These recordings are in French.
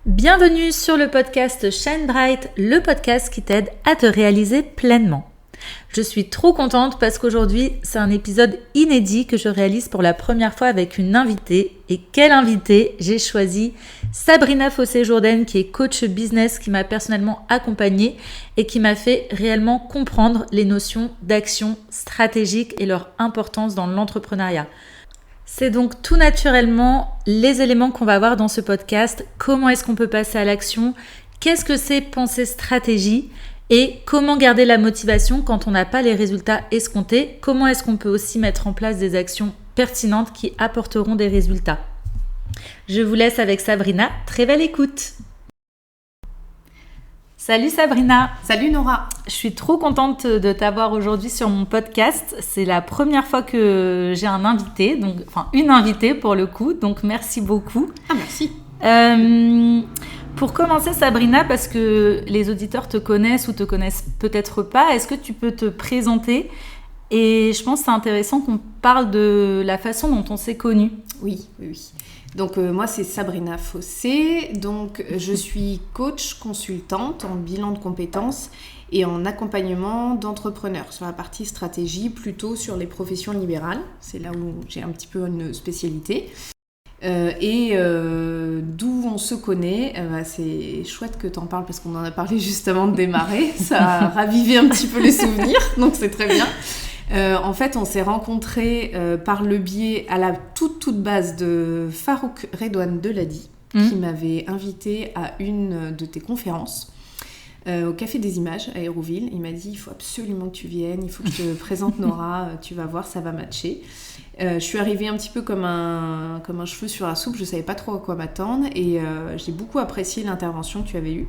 Bienvenue sur le podcast Shine Bright, le podcast qui t'aide à te réaliser pleinement. Je suis trop contente parce qu'aujourd'hui, c'est un épisode inédit que je réalise pour la première fois avec une invitée. Et quelle invitée! J'ai choisi Sabrina Fossé-Jourdain, qui est coach business, qui m'a personnellement accompagnée et qui m'a fait réellement comprendre les notions d'action stratégique et leur importance dans l'entrepreneuriat. C'est donc tout naturellement les éléments qu'on va voir dans ce podcast. Comment est-ce qu'on peut passer à l'action? Qu'est-ce que c'est penser stratégie? Et comment garder la motivation quand on n'a pas les résultats escomptés? Comment est-ce qu'on peut aussi mettre en place des actions pertinentes qui apporteront des résultats? Je vous laisse avec Sabrina. Très belle écoute! Salut Sabrina! Salut Nora! Je suis trop contente de t'avoir aujourd'hui sur mon podcast. C'est la première fois que j'ai un invité, une invitée pour le coup, donc merci beaucoup. Ah, merci! Pour commencer Sabrina, parce que les auditeurs te connaissent ou te connaissent peut-être pas, est-ce que tu peux te présenter? Et je pense que c'est intéressant qu'on parle de la façon dont on s'est connus. Oui. Donc moi c'est Sabrina Fossé, donc je suis coach consultante en bilan de compétences et en accompagnement d'entrepreneurs sur la partie stratégie, plutôt sur les professions libérales. C'est là où j'ai un petit peu une spécialité. D'où on se connaît, c'est chouette que tu en parles parce qu'on en a parlé juste avant de démarrer. Ça a ravivé un petit peu les souvenirs, donc c'est très bien. En fait, on s'est rencontrés par le biais à la toute base de Farouk Redouane Deladi, qui m'avait invitée à une de tes conférences au Café des Images à Hérouville. Il m'a dit, il faut absolument que tu viennes, il faut que je te présente Nora, tu vas voir, ça va matcher. Je suis arrivée un petit peu comme un cheveu sur la soupe, je savais pas trop à quoi m'attendre et j'ai beaucoup apprécié l'intervention que tu avais eue.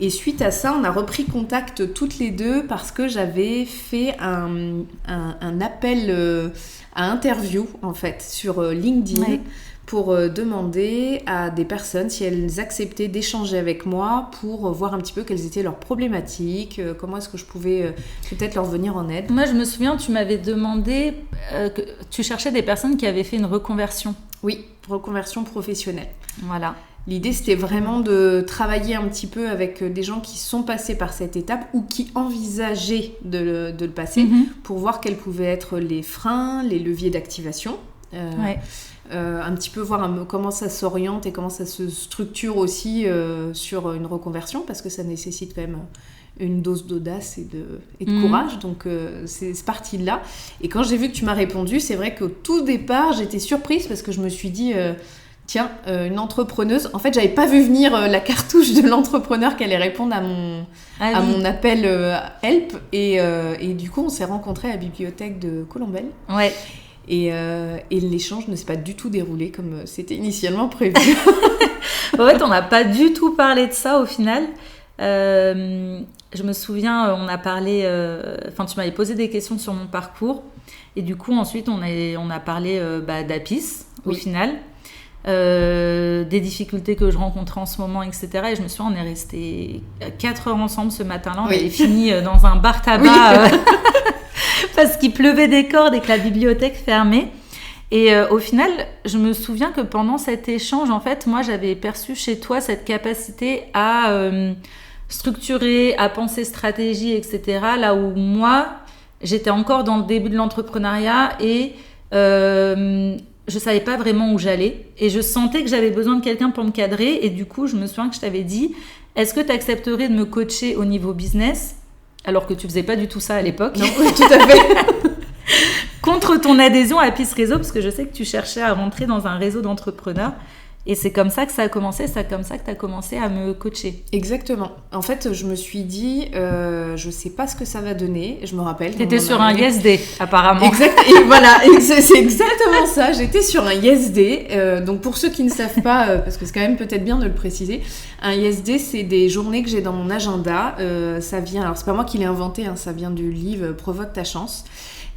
Et suite à ça, on a repris contact toutes les deux parce que j'avais fait un appel à interview en fait sur LinkedIn. Ouais. Pour demander à des personnes si elles acceptaient d'échanger avec moi pour voir un petit peu quelles étaient leurs problématiques, comment est-ce que je pouvais peut-être leur venir en aide. Moi, je me souviens, tu m'avais demandé que tu cherchais des personnes qui avaient fait une reconversion. Oui, reconversion professionnelle. Voilà. L'idée, c'était vraiment de travailler un petit peu avec des gens qui sont passés par cette étape ou qui envisageaient de le passer pour voir quels pouvaient être les freins, les leviers d'activation. Ouais. Un petit peu voir comment ça s'oriente et comment ça se structure aussi sur une reconversion, parce que ça nécessite quand même une dose d'audace et de courage, donc c'est parti de là. Et quand j'ai vu que tu m'as répondu, c'est vrai qu'au tout départ j'étais surprise parce que je me suis dit tiens, une entrepreneuse. En fait, j'avais pas vu venir la cartouche de l'entrepreneur qui allait répondre à mon appel help, et du coup on s'est rencontrés à la bibliothèque de Colombelle. Ouais. Et l'échange ne s'est pas du tout déroulé comme c'était initialement prévu. En fait, on n'a pas du tout parlé de ça au final. Je me souviens, on a parlé... tu m'avais posé des questions sur mon parcours. Et du coup, ensuite, on a parlé d'Apis au final. Des difficultés que je rencontrais en ce moment, etc. Et je me souviens, on est restés 4 heures ensemble ce matin-là. On avait fini dans un bar tabac... parce qu'il pleuvait des cordes et que la bibliothèque fermait. Et au final, je me souviens que pendant cet échange, en fait, moi, j'avais perçu chez toi cette capacité à structurer, à penser stratégie, etc. Là où moi, j'étais encore dans le début de l'entrepreneuriat et je savais pas vraiment où j'allais. Et je sentais que j'avais besoin de quelqu'un pour me cadrer. Et du coup, je me souviens que je t'avais dit, est-ce que tu accepterais de me coacher au niveau business ? Alors que tu faisais pas du tout ça à l'époque. Non, tout à fait. Contre ton adhésion à Apis Réseau, parce que je sais que tu cherchais à rentrer dans un réseau d'entrepreneurs. Et c'est comme ça que ça a commencé, c'est comme ça que tu as commencé à me coacher. Exactement. En fait, je me suis dit, je sais pas ce que ça va donner. Je me rappelle. T'étais sur un YesD, apparemment. Exact. Et voilà, c'est exactement ça. J'étais sur un YesD. Donc pour ceux qui ne savent pas, parce que c'est quand même peut-être bien de le préciser, un YesD, c'est des journées que j'ai dans mon agenda. Ça vient, alors c'est pas moi qui l'ai inventé, hein, ça vient du livre Provoque ta chance.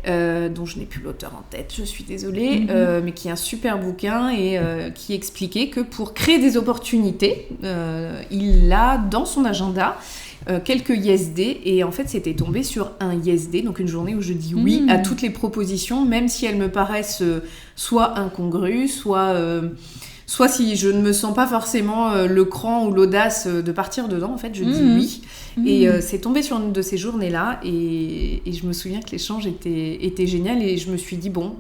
Dont je n'ai plus l'auteur en tête, je suis désolée, mais qui est un super bouquin et qui expliquait que pour créer des opportunités, il a dans son agenda quelques YesD, et en fait c'était tombé sur un YesD, donc une journée où je dis oui à toutes les propositions, même si elles me paraissent soit incongrues, soit soit si je ne me sens pas forcément le cran ou l'audace de partir dedans, en fait, je dis oui. Et c'est tombé sur une de ces journées-là, et je me souviens que l'échange était génial, et je me suis dit, bon,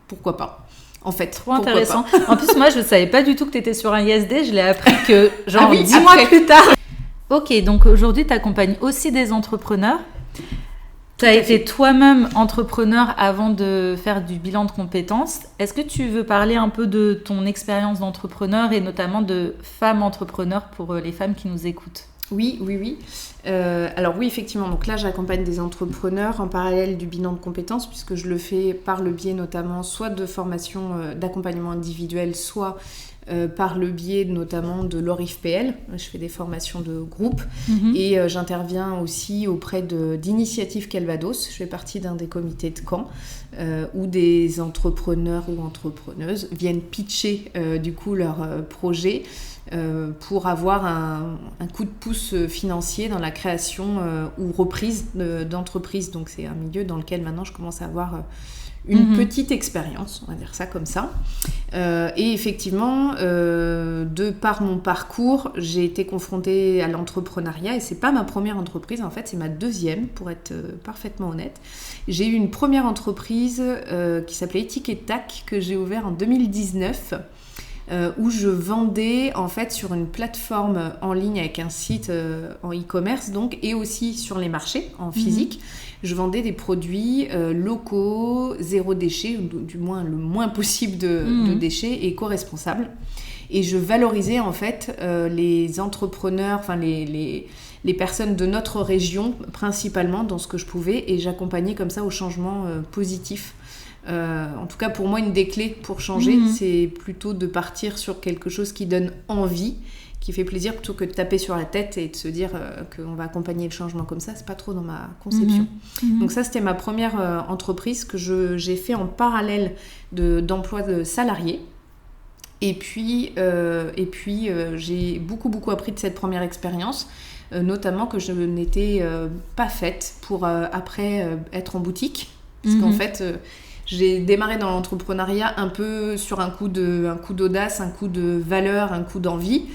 pourquoi pas. En fait, trop intéressant. En plus, moi, je ne savais pas du tout que tu étais sur un ISD. Je l'ai appris que, 10 mois plus tard. Ok, donc aujourd'hui, tu accompagnes aussi des entrepreneurs. Tu as été toi-même entrepreneur avant de faire du bilan de compétences. Est-ce que tu veux parler un peu de ton expérience d'entrepreneur et notamment de femme entrepreneur pour les femmes qui nous écoutent ? Oui. Alors oui, effectivement. Donc là, j'accompagne des entrepreneurs en parallèle du bilan de compétences, puisque je le fais par le biais notamment soit de formations d'accompagnement individuel, soit par le biais notamment de l'ORIFPL. Je fais des formations de groupe et j'interviens aussi auprès d'Initiative Calvados. Je fais partie d'un des comités de Caen où des entrepreneurs ou entrepreneuses viennent pitcher du coup leur projet pour avoir un coup de pouce financier dans la création ou reprise d'entreprise. Donc c'est un milieu dans lequel maintenant je commence à avoir une petite expérience, on va dire ça comme ça. Et effectivement, de par mon parcours, j'ai été confrontée à l'entrepreneuriat, et c'est pas ma première entreprise, en fait, c'est ma deuxième, pour être parfaitement honnête. J'ai eu une première entreprise qui s'appelait Etiquette Tac, que j'ai ouvert en 2019, où je vendais en fait sur une plateforme en ligne avec un site en e-commerce, donc, et aussi sur les marchés en physique. Je vendais des produits locaux, zéro déchet, ou du moins le moins possible de déchets, et éco-responsables. Et je valorisais en fait les entrepreneurs, enfin les personnes de notre région principalement dans ce que je pouvais, et j'accompagnais comme ça au changement positif. En tout cas, pour moi, une des clés pour changer, c'est plutôt de partir sur quelque chose qui donne envie, qui fait plaisir, plutôt que de taper sur la tête et de se dire qu'on va accompagner le changement comme ça. C'est pas trop dans ma conception. Donc ça, c'était ma première entreprise que j'ai fait en parallèle d'emploi de salariés. Et puis j'ai beaucoup appris de cette première expérience, notamment que je n'étais pas faite pour après être en boutique, parce qu'en fait j'ai démarré dans l'entrepreneuriat un peu sur un coup d'audace, un coup de valeur, un coup d'envie.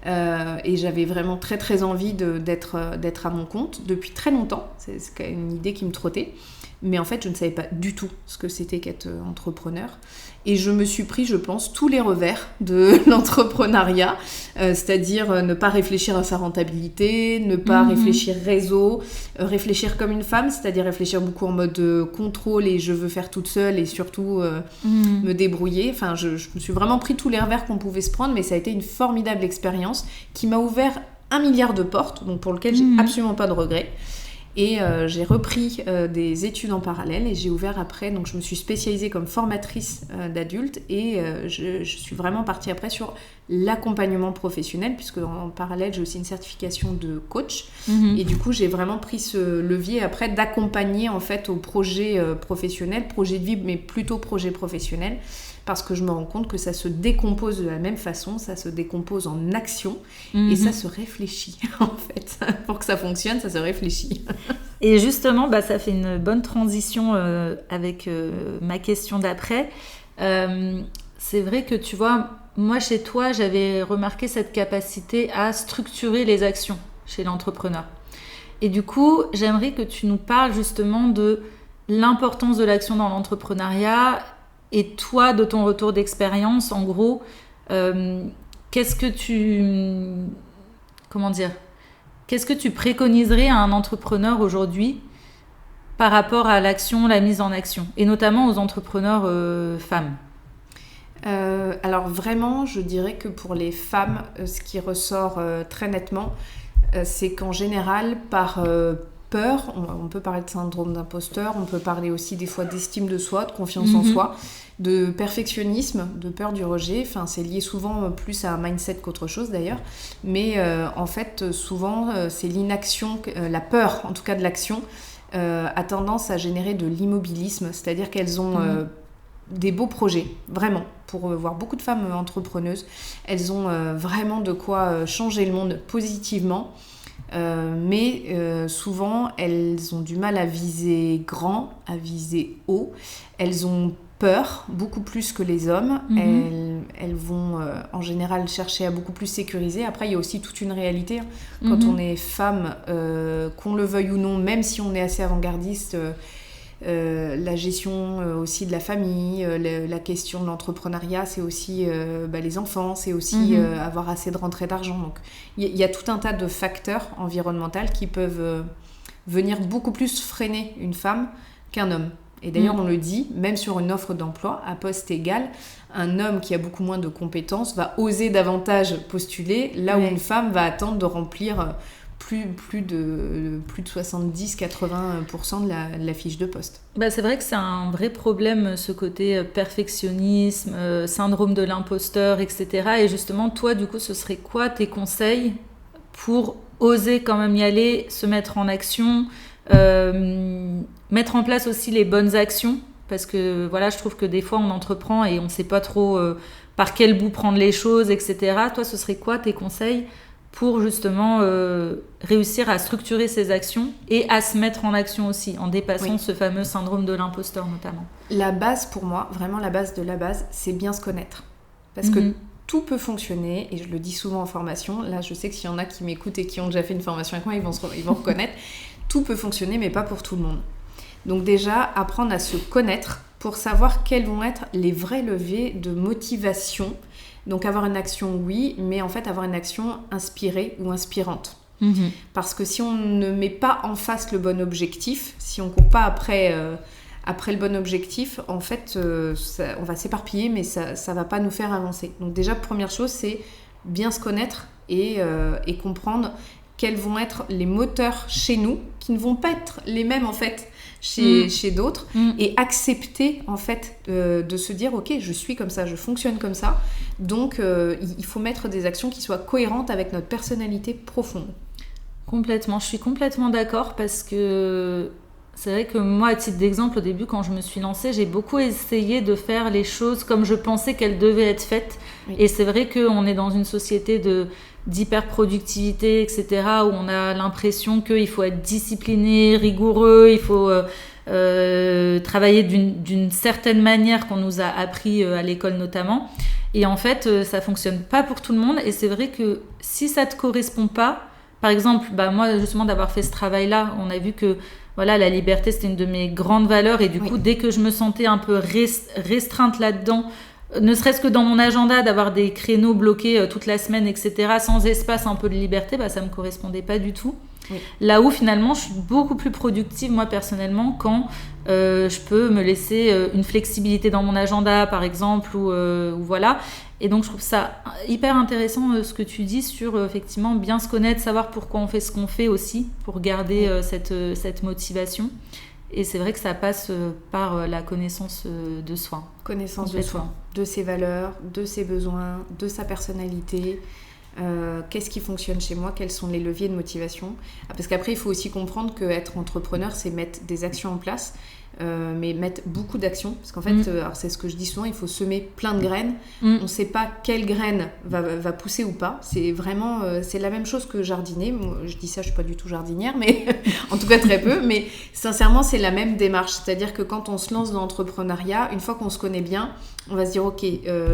Et j'avais vraiment très envie d'être à mon compte depuis très longtemps. C'est quand même une idée qui me trottait. Mais en fait, je ne savais pas du tout ce que c'était qu'être entrepreneur. Et je me suis pris, je pense, tous les revers de l'entrepreneuriat, c'est-à-dire ne pas réfléchir à sa rentabilité, ne pas réfléchir réseau, réfléchir comme une femme, c'est-à-dire réfléchir beaucoup en mode contrôle et je veux faire toute seule et surtout me débrouiller. Enfin, je me suis vraiment pris tous les revers qu'on pouvait se prendre, mais ça a été une formidable expérience qui m'a ouvert 1 milliard de portes, donc pour lequel j'ai absolument pas de regrets. Et j'ai repris des études en parallèle et j'ai ouvert après, donc je me suis spécialisée comme formatrice d'adultes et je suis vraiment partie après sur l'accompagnement professionnel, puisque en parallèle j'ai aussi une certification de coach et du coup j'ai vraiment pris ce levier après d'accompagner en fait au projet professionnel, projet de vie mais plutôt projet professionnel, parce que je me rends compte que ça se décompose de la même façon, ça se décompose en action et ça se réfléchit en fait. Pour que ça fonctionne, ça se réfléchit. Et justement, ça fait une bonne transition avec ma question d'après. C'est vrai que tu vois, moi chez toi, j'avais remarqué cette capacité à structurer les actions chez l'entrepreneur. Et du coup, j'aimerais que tu nous parles justement de l'importance de l'action dans l'entrepreneuriat. Et toi, de ton retour d'expérience, en gros, qu'est-ce que tu préconiserais à un entrepreneur aujourd'hui par rapport à l'action, la mise en action, et notamment aux entrepreneurs femmes ? Alors vraiment, je dirais que pour les femmes, ce qui ressort très nettement, c'est qu'en général, par peur, on peut parler de syndrome d'imposteur, on peut parler aussi des fois d'estime de soi, de confiance en soi, de perfectionnisme, de peur du rejet. Enfin, c'est lié souvent plus à un mindset qu'autre chose d'ailleurs. Mais en fait, souvent, c'est l'inaction, la peur en tout cas de l'action, a tendance à générer de l'immobilisme. C'est-à-dire qu'elles ont des beaux projets, vraiment. Pour voir beaucoup de femmes entrepreneuses, elles ont vraiment de quoi changer le monde positivement. Mais souvent elles ont du mal à viser grand, à viser haut. Elles ont peur, beaucoup plus que les hommes. Elles vont en général chercher à beaucoup plus sécuriser. Après, il y a aussi toute une réalité. Quand on est femme, qu'on le veuille ou non, même si on est assez avant-gardiste, la gestion aussi de la famille, la question de l'entrepreneuriat, c'est aussi les enfants, c'est aussi avoir assez de rentrée d'argent. Donc, il y a tout un tas de facteurs environnementaux qui peuvent venir beaucoup plus freiner une femme qu'un homme. Et d'ailleurs, on le dit, même sur une offre d'emploi, à poste égal, un homme qui a beaucoup moins de compétences va oser davantage postuler, là où une femme va attendre de remplir plus de 70-80% de la fiche de poste. C'est vrai que c'est un vrai problème, ce côté perfectionnisme, syndrome de l'imposteur, etc. Et justement, toi, du coup, ce serait quoi tes conseils pour oser quand même y aller, se mettre en action, mettre en place aussi les bonnes actions, parce que voilà, je trouve que des fois on entreprend et on ne sait pas trop par quel bout prendre les choses, etc. Toi, ce serait quoi tes conseils pour justement réussir à structurer ces actions et à se mettre en action aussi, en dépassant ce fameux syndrome de l'imposteur notamment? La base pour moi, vraiment la base de la base, c'est bien se connaître. Parce que tout peut fonctionner, et je le dis souvent en formation, là je sais que s'il y en a qui m'écoutent et qui ont déjà fait une formation avec moi, ils vont reconnaître, tout peut fonctionner mais pas pour tout le monde. Donc déjà, apprendre à se connaître pour savoir quels vont être les vrais leviers de motivation. Donc avoir une action, oui, mais en fait avoir une action inspirée ou inspirante. Parce que si on ne met pas en face le bon objectif, si on ne court pas après le bon objectif, en fait, on va s'éparpiller, mais ça ne va pas nous faire avancer. Donc déjà, première chose, c'est bien se connaître et comprendre quels vont être les moteurs chez nous, qui ne vont pas être les mêmes en fait chez d'autres, et accepter en fait de se dire ok, je suis comme ça, je fonctionne comme ça, donc il faut mettre des actions qui soient cohérentes avec notre personnalité profonde. Complètement, je suis complètement d'accord, parce que c'est vrai que moi, à titre d'exemple, au début, quand je me suis lancée, j'ai beaucoup essayé de faire les choses comme je pensais qu'elles devaient être faites. Et c'est vrai qu'on est dans une société d'hyperproductivité, etc., où on a l'impression qu'il faut être discipliné, rigoureux, il faut travailler d'une certaine manière qu'on nous a appris à l'école notamment. Et en fait, ça fonctionne pas pour tout le monde. Et c'est vrai que si ça te correspond pas, par exemple, moi, justement, d'avoir fait ce travail-là, on a vu que voilà, la liberté, c'était une de mes grandes valeurs. Et du coup, dès que je me sentais un peu restreinte là-dedans, ne serait-ce que dans mon agenda, d'avoir des créneaux bloqués toute la semaine, etc., sans espace, un peu de liberté, ça ne me correspondait pas du tout. Là où finalement, je suis beaucoup plus productive, moi, personnellement, quand je peux me laisser une flexibilité dans mon agenda, par exemple, ou voilà. Et donc, je trouve ça hyper intéressant ce que tu dis sur, effectivement, bien se connaître, savoir pourquoi on fait ce qu'on fait aussi, pour garder cette motivation. Et c'est vrai que ça passe par la connaissance de soi. Connaissance de soi, de ses valeurs, de ses besoins, de sa personnalité. Qu'est-ce qui fonctionne chez moi, quels sont les leviers de motivation. Parce qu'après, il faut aussi comprendre qu'être entrepreneur, c'est mettre des actions en place, mais mettre beaucoup d'actions. Parce qu'en fait, alors c'est ce que je dis souvent, il faut semer plein de graines. On ne sait pas quelle graine va pousser ou pas. C'est vraiment c'est la même chose que jardiner. Moi, je dis ça, je ne suis pas du tout jardinière, mais en tout cas très peu. Mais sincèrement, c'est la même démarche. C'est-à-dire que quand on se lance dans l'entrepreneuriat, une fois qu'on se connaît bien, on va se dire, ok,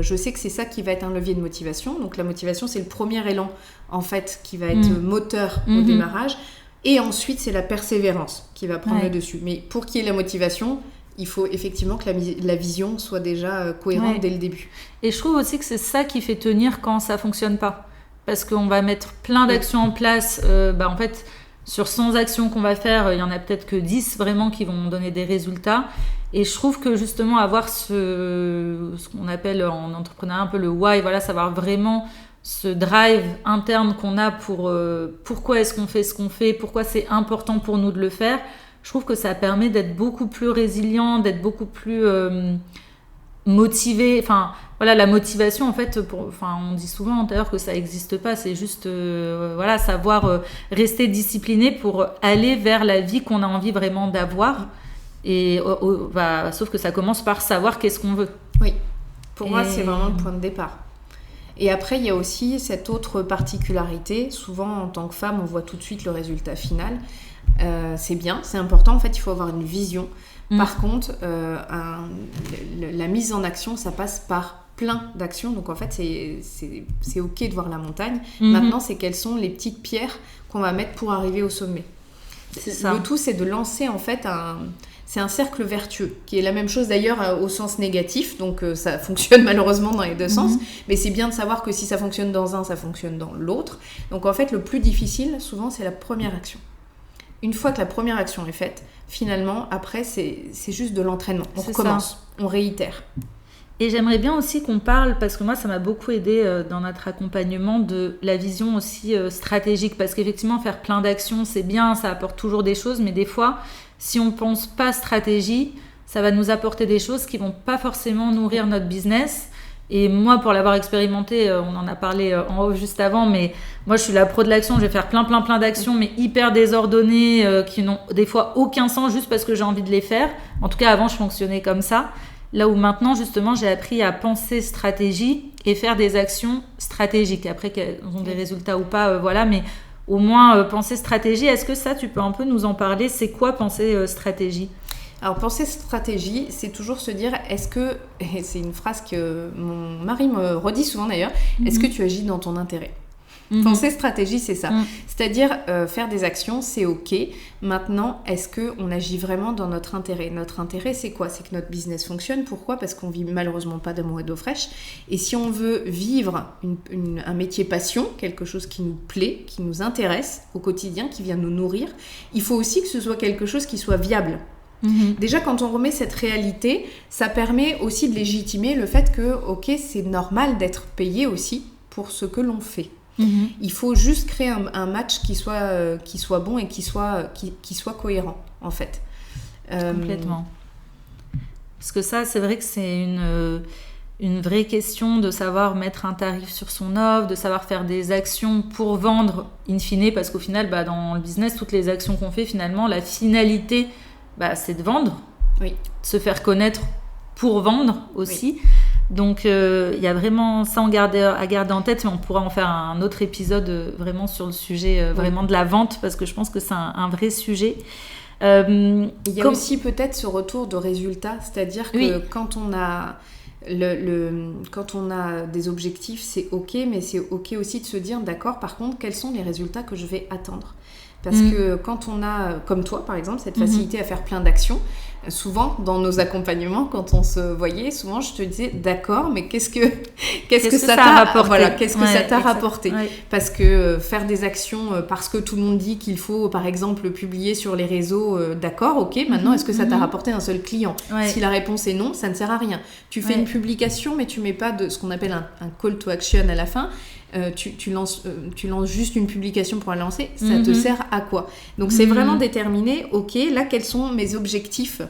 je sais que c'est ça qui va être un levier de motivation. Donc la motivation, c'est le premier élan, en fait, qui va être moteur au démarrage. Et ensuite, c'est la persévérance qui va prendre le dessus. Mais pour qu'il y ait la motivation, il faut effectivement que la vision soit déjà cohérente dès le début. Et je trouve aussi que c'est ça qui fait tenir quand ça ne fonctionne pas. Parce qu'on va mettre plein d'actions en place. En fait, sur 100 actions qu'on va faire, il n'y en a peut-être que 10 vraiment qui vont donner des résultats. Et je trouve que justement avoir ce qu'on appelle en entrepreneuriat un peu le why, voilà, savoir vraiment ce drive interne qu'on a pour pourquoi est-ce qu'on fait ce qu'on fait, pourquoi c'est important pour nous de le faire, je trouve que ça permet d'être beaucoup plus résilient, d'être beaucoup plus motivé. Enfin, voilà, la motivation, en fait, on dit souvent d'ailleurs que ça n'existe pas, c'est juste savoir rester discipliné pour aller vers la vie qu'on a envie vraiment d'avoir. Et sauf que ça commence par savoir qu'est-ce qu'on veut. Oui, pour moi, c'est vraiment le point de départ. Et après, il y a aussi cette autre particularité. Souvent, en tant que femme, on voit tout de suite le résultat final. C'est bien, c'est important. En fait, il faut avoir une vision. Par contre, la mise en action, ça passe par plein d'actions. Donc en fait, c'est ok de voir la montagne. Maintenant, c'est quelles sont les petites pierres qu'on va mettre pour arriver au sommet. C'est ça. Le tout, c'est de lancer en fait c'est un cercle vertueux, qui est la même chose d'ailleurs au sens négatif, donc ça fonctionne malheureusement dans les deux sens, mais c'est bien de savoir que si ça fonctionne dans un, ça fonctionne dans l'autre. Donc en fait, le plus difficile, souvent, c'est la première action. Une fois que la première action est faite, finalement, après, c'est juste de l'entraînement. On recommence, on réitère. Et j'aimerais bien aussi qu'on parle, parce que moi, ça m'a beaucoup aidé dans notre accompagnement, de la vision aussi stratégique. Parce qu'effectivement, faire plein d'actions, c'est bien, ça apporte toujours des choses, mais des fois, si on ne pense pas stratégie, ça va nous apporter des choses qui ne vont pas forcément nourrir notre business. Et moi, pour l'avoir expérimenté, on en a parlé en off juste avant, mais moi, je suis la pro de l'action. Je vais faire plein d'actions, mais hyper désordonnées, qui n'ont des fois aucun sens juste parce que j'ai envie de les faire. En tout cas, avant, je fonctionnais comme ça. Là où maintenant, justement, j'ai appris à penser stratégie et faire des actions stratégiques. Après, qu'elles ont des résultats ou pas, voilà, mais au moins penser stratégie. Est-ce que ça, tu peux un peu nous en parler ? C'est quoi penser stratégie ? Alors, penser stratégie, c'est toujours se dire, est-ce que, et c'est une phrase que mon mari me redit souvent d'ailleurs, est-ce que tu agis dans ton intérêt ? Penser stratégie, c'est ça. C'est-à-dire, faire des actions, c'est ok. Maintenant, est-ce qu'on agit vraiment dans notre intérêt ? Notre intérêt, c'est quoi ? C'est que notre business fonctionne. Pourquoi ? Parce qu'on vit malheureusement pas d'amour et d'eau fraîche. Et si on veut vivre un métier passion, quelque chose qui nous plaît, qui nous intéresse au quotidien, qui vient nous nourrir, il faut aussi que ce soit quelque chose qui soit viable. Déjà, quand on remet cette réalité, ça permet aussi de légitimer le fait que, ok, c'est normal d'être payé aussi pour ce que l'on fait. Il faut juste créer un match qui soit bon et qui soit cohérent, en fait. Complètement. Parce que ça, c'est vrai que c'est une vraie question de savoir mettre un tarif sur son offre, de savoir faire des actions pour vendre in fine, parce qu'au final, dans le business, toutes les actions qu'on fait, finalement, la finalité, c'est de vendre, de se faire connaître pour vendre aussi. Oui. Donc, il y a vraiment ça à garder en tête, mais on pourra en faire un autre épisode vraiment sur le sujet vraiment de la vente, parce que je pense que c'est un vrai sujet. Il y a aussi peut-être ce retour de résultat, c'est-à-dire que quand on a quand on a des objectifs, c'est ok, mais c'est ok aussi de se dire, d'accord, par contre, quels sont les résultats que je vais attendre ? Parce que quand on a, comme toi par exemple, cette facilité à faire plein d'actions, souvent dans nos accompagnements, quand on se voyait, souvent je te disais d'accord, mais qu'est-ce que ça t'a rapporté ? Voilà, qu'est-ce que ça t'a rapporté ? Parce que faire des actions parce que tout le monde dit qu'il faut par exemple publier sur les réseaux, d'accord, ok, maintenant est-ce que ça t'a rapporté un seul client ? Si la réponse est non, ça ne sert à rien. Tu fais une publication mais tu mets pas de ce qu'on appelle un call to action à la fin. Tu lances juste une publication pour la lancer, ça te sert à quoi ? Donc c'est vraiment déterminer, ok, là quels sont mes objectifs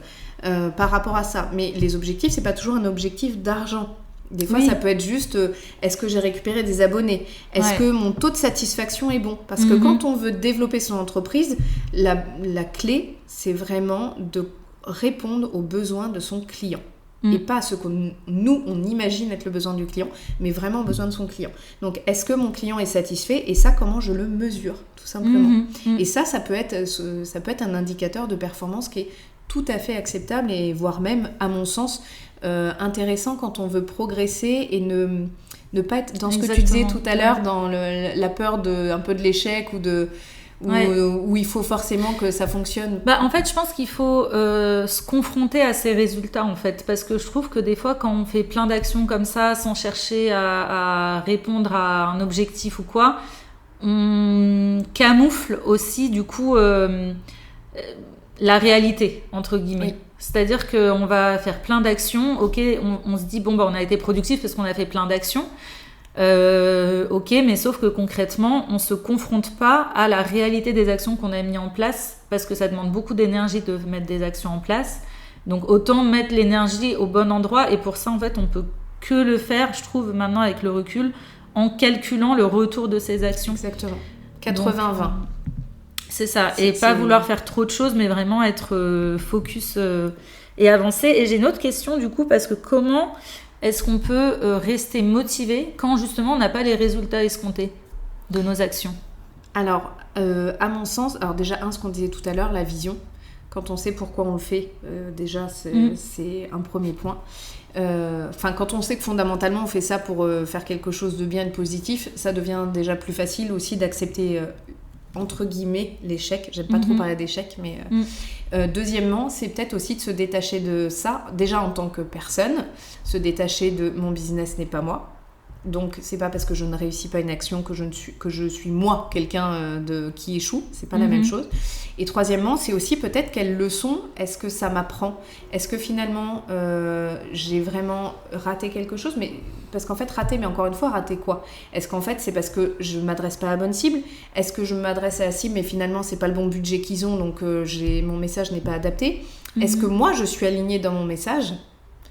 par rapport à ça. Mais les objectifs, c'est pas toujours un objectif d'argent. Des fois, ça peut être juste, est-ce que j'ai récupéré des abonnés ? Est-ce que mon taux de satisfaction est bon ? Parce que quand on veut développer son entreprise, la clé, c'est vraiment de répondre aux besoins de son client. Et pas à ce qu'on imagine être le besoin du client, mais vraiment au besoin de son client. Donc, est-ce que mon client est satisfait ? Et ça, comment je le mesure, tout simplement. Et ça peut être un indicateur de performance qui est tout à fait acceptable et voire même, à mon sens, intéressant quand on veut progresser et ne pas être dans ce que tu disais tout à l'heure, dans la peur un peu de l'échec ou de... Où il faut forcément que ça fonctionne. En fait, je pense qu'il faut se confronter à ces résultats, en fait. Parce que je trouve que des fois, quand on fait plein d'actions comme ça, sans chercher à répondre à un objectif ou quoi, on camoufle aussi, du coup, la réalité, entre guillemets. Oui. C'est-à-dire qu'on va faire plein d'actions. Ok, on se dit, on a été productif parce qu'on a fait plein d'actions. Ok, mais sauf que concrètement, on se confronte pas à la réalité des actions qu'on a mis en place, parce que ça demande beaucoup d'énergie de mettre des actions en place. Donc autant mettre l'énergie au bon endroit, et pour ça en fait on peut que le faire, je trouve maintenant avec le recul, en calculant le retour de ces actions. Exactement. 80-20. C'est ça, et pas vouloir faire trop de choses, mais vraiment être focus et avancer. Et j'ai une autre question du coup, parce que comment est-ce qu'on peut rester motivé quand justement on n'a pas les résultats escomptés de nos actions ? Alors, à mon sens, déjà ce qu'on disait tout à l'heure, la vision. Quand on sait pourquoi on le fait, déjà, c'est un premier point. Quand on sait que fondamentalement, on fait ça pour faire quelque chose de bien et de positif, ça devient déjà plus facile aussi d'accepter... entre guillemets, l'échec. J'aime pas trop parler d'échec, mais... deuxièmement, c'est peut-être aussi de se détacher de ça, déjà en tant que personne, se détacher de « mon business n'est pas moi ». Donc, c'est pas parce que je ne réussis pas une action que je suis moi, quelqu'un qui échoue. C'est pas la même chose. Et troisièmement, c'est aussi peut-être quelle leçon est-ce que ça m'apprend ? Est-ce que finalement, j'ai vraiment raté quelque chose ? Mais parce qu'en fait, raté, mais encore une fois, raté quoi ? Est-ce qu'en fait, c'est parce que je m'adresse pas à la bonne cible ? Est-ce que je m'adresse à la cible, mais finalement, c'est pas le bon budget qu'ils ont, donc mon message n'est pas adapté ? Est-ce que moi, je suis alignée dans mon message ?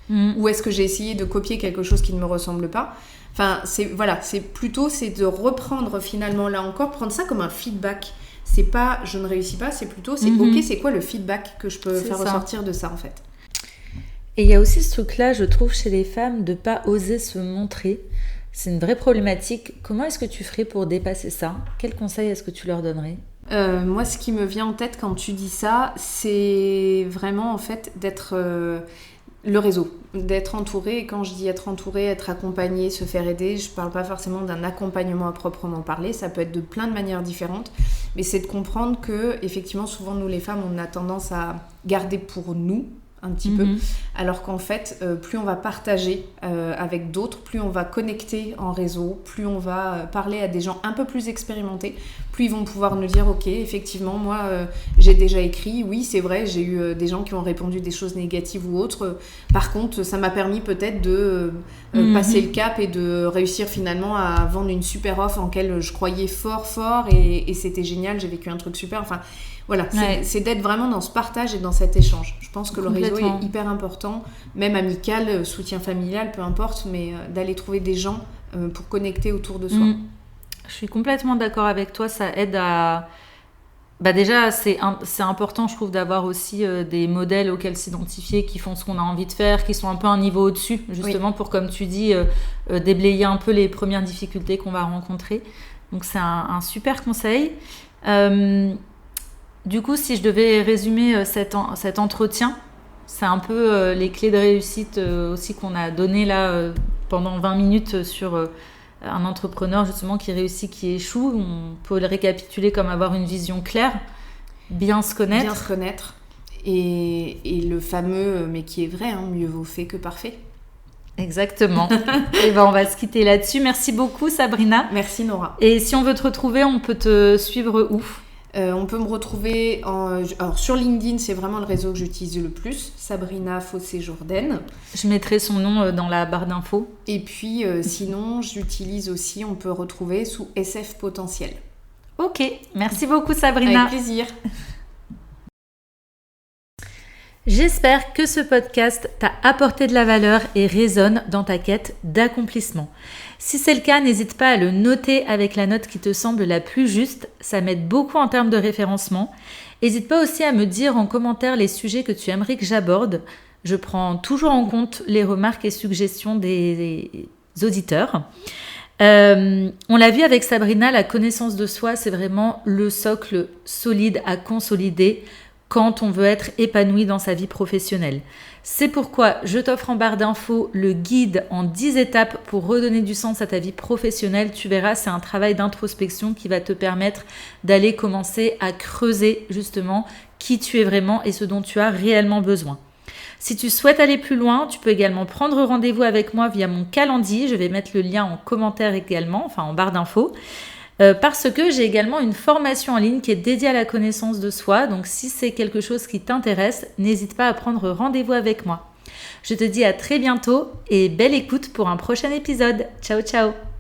Ou est-ce que j'ai essayé de copier quelque chose qui ne me ressemble pas ? Enfin, c'est de reprendre finalement, là encore, prendre ça comme un feedback. C'est pas je ne réussis pas, c'est plutôt ok, c'est quoi le feedback que je peux faire ressortir de ça en fait. Et il y a aussi ce truc-là, je trouve, chez les femmes, de pas oser se montrer. C'est une vraie problématique. Comment est-ce que tu ferais pour dépasser ça ? Quel conseil est-ce que tu leur donnerais ? Moi, ce qui me vient en tête quand tu dis ça, c'est vraiment en fait d'être... le réseau, d'être entouré. Et quand je dis être entouré, être accompagné, se faire aider, je parle pas forcément d'un accompagnement à proprement parler, ça peut être de plein de manières différentes, mais c'est de comprendre que effectivement souvent nous les femmes on a tendance à garder pour nous un petit peu, alors qu'en fait plus on va partager avec d'autres, plus on va connecter en réseau, plus on va parler à des gens un peu plus expérimentés, plus ils vont pouvoir nous dire ok, effectivement moi j'ai déjà écrit, oui c'est vrai, j'ai eu des gens qui ont répondu des choses négatives ou autres, par contre ça m'a permis peut-être de passer le cap et de réussir finalement à vendre une super offre en laquelle je croyais fort et c'était génial, j'ai vécu un truc super, enfin voilà, c'est d'être vraiment dans ce partage et dans cet échange. Je pense que le réseau est hyper important, même amical, soutien familial, peu importe, mais d'aller trouver des gens pour connecter autour de soi. Je suis complètement d'accord avec toi, ça aide à... déjà, c'est important, je trouve, d'avoir aussi des modèles auxquels s'identifier, qui font ce qu'on a envie de faire, qui sont un peu un niveau au-dessus, justement, pour, comme tu dis, déblayer un peu les premières difficultés qu'on va rencontrer. Donc, c'est un super conseil. Du coup, si je devais résumer cet entretien, c'est un peu les clés de réussite aussi qu'on a données là pendant 20 minutes sur un entrepreneur justement qui réussit, qui échoue. On peut le récapituler comme avoir une vision claire, bien se connaître. Bien se connaître. Et le fameux, mais qui est vrai, mieux vaut fait que parfait. Exactement. Et on va se quitter là-dessus. Merci beaucoup Sabrina. Merci Nora. Et si on veut te retrouver, on peut te suivre où ? On peut me retrouver alors sur LinkedIn, c'est vraiment le réseau que j'utilise le plus, Sabrina Fossé-Jourdain. Je mettrai son nom dans la barre d'infos. Et puis sinon, j'utilise aussi, on peut retrouver sous SF Potentiel. Ok, merci beaucoup Sabrina. Avec plaisir. J'espère que ce podcast t'a apporté de la valeur et résonne dans ta quête d'accomplissement. Si c'est le cas, n'hésite pas à le noter avec la note qui te semble la plus juste, ça m'aide beaucoup en termes de référencement. N'hésite pas aussi à me dire en commentaire les sujets que tu aimerais que j'aborde. Je prends toujours en compte les remarques et suggestions des auditeurs. On l'a vu avec Sabrina, la connaissance de soi, c'est vraiment le socle solide à consolider quand on veut être épanoui dans sa vie professionnelle. C'est pourquoi je t'offre en barre d'infos le guide en 10 étapes pour redonner du sens à ta vie professionnelle. Tu verras, c'est un travail d'introspection qui va te permettre d'aller commencer à creuser justement qui tu es vraiment et ce dont tu as réellement besoin. Si tu souhaites aller plus loin, tu peux également prendre rendez-vous avec moi via mon calendrier. Je vais mettre le lien en commentaire également, enfin en barre d'infos. Parce que j'ai également une formation en ligne qui est dédiée à la connaissance de soi. Donc si c'est quelque chose qui t'intéresse, n'hésite pas à prendre rendez-vous avec moi. Je te dis à très bientôt et belle écoute pour un prochain épisode. Ciao, ciao!